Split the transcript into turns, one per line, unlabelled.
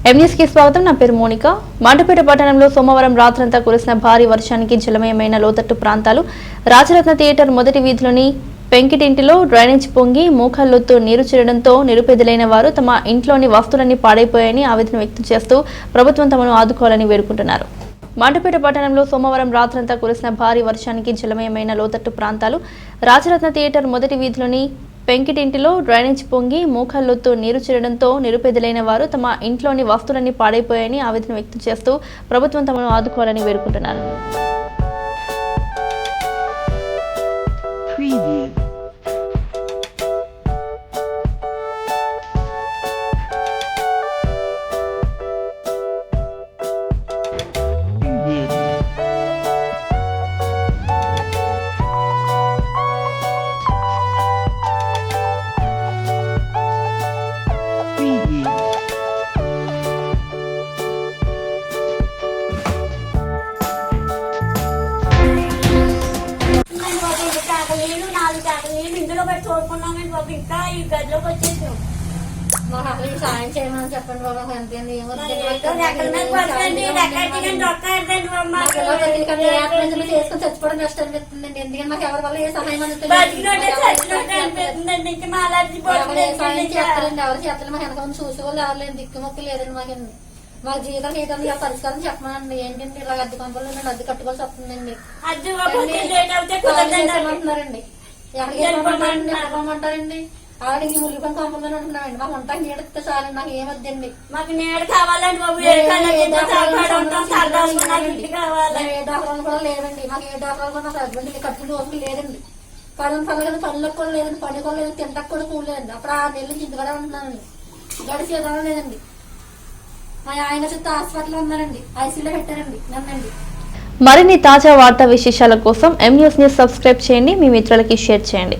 M News కి స్వాగతం. నా పేరు మోనిక. మండపేట పట్టణంలో సోమవారం రాత్రంతా కురిసిన భారీ వర్షానికి జలమయమైన లోతట్టు ప్రాంతాలు రాజరత్న థియేటర్ మొదటి వీధిలోని పెంకిటింటిలో డ్రైనేజ్ పొంగి మోకాళ్లతో నీరు చేరడంతో నిరుపేదలైన వారు తమ ఇంట్లోని వస్తువులన్నీ పాడైపోయాయని ఆవేదన వ్యక్తం చేస్తూ ప్రభుత్వం తమను ఆదుకోవాలని వేడుకుంటున్నారు. మండపేట పట్టణంలో సోమవారం రాత్రంతా కురిసిన భారీ వర్షానికి జలమయమైన లోతట్టు ప్రాంతాలు రాజరత్న థియేటర్ మొదటి వీధిలోని పెంకిటింటిలో డ్రైనేజ్ పొంగి మోకాళ్లతో నీరు చేరడంతో నిరుపేదలైన వారు తమ ఇంట్లోని వస్తువులన్నీ పాడైపోయాయని ఆవేదన వ్యక్తం చేస్తూ ప్రభుత్వం తమను ఆదుకోవాలని వేడుకుంటున్నారు.
ఇందులో పెట్టి చూడుకున్నామని బాబు ఇంకా ఈ గదిలోకి వచ్చేసాం.
మాకు అసలు సాయం చేయమని చెప్పండి బాబు. అంతే చేసుకుని చచ్చిపోవడం కష్టం అనిపిస్తుందండి. ఎందుకంటే మాకు ఎవరి వల్ల ఏ సహాయం అందుతుంది చేస్తారండి. ఎవరు చేస్తారు మాకు వెనక చూసే వాళ్ళు ఎవరు లేదు, దిక్కుమొక్కు లేదండి. మాకు జీవితం ఏదండి ఆ పరిష్కారం చెప్పమనండి. ఏంటంటే ఇలా అద్దె కంపల్లో మేము అద్దె కట్టుకోవాల్సి వస్తుందండి. అంటున్నారండి ఎక్కడికి ఆడికి మురిగిపోయిన కంపల్లోనే ఉంటున్నామండి. మాకు ఉంటాకి నీడ చాలండి, నాకు ఏమొద్దండి.
మాకు నీడ కావాలండి బాబు. ఏ
డాక్టర్లు కూడా లేదండి. మాకు ఏ డాక్టర్లు కూడా మాకు హస్బెండ్ కట్టుకుని రోజులు లేదండి. పనులకు పనులకు కూడా లేదండి, పని కూడా లేదు, తింటకు కూడా కూడలేదండి. అప్పుడు 6 నెలల నుంచి ఇంటికాడే ఉంటున్నానండి. గడిచేదాం లేదండి. మా ఆయన చుట్టూ హాస్పిటల్ ఉన్నారండి, ఐసీలో పెట్టారండి నన్నండి.
మరిన్ని తాజా వార్తా విశేషాల కోసం ఎంన్యూస్ ని సబ్స్క్రైబ్ చేయండి, మీ మిత్రులకి షేర్ చేయండి.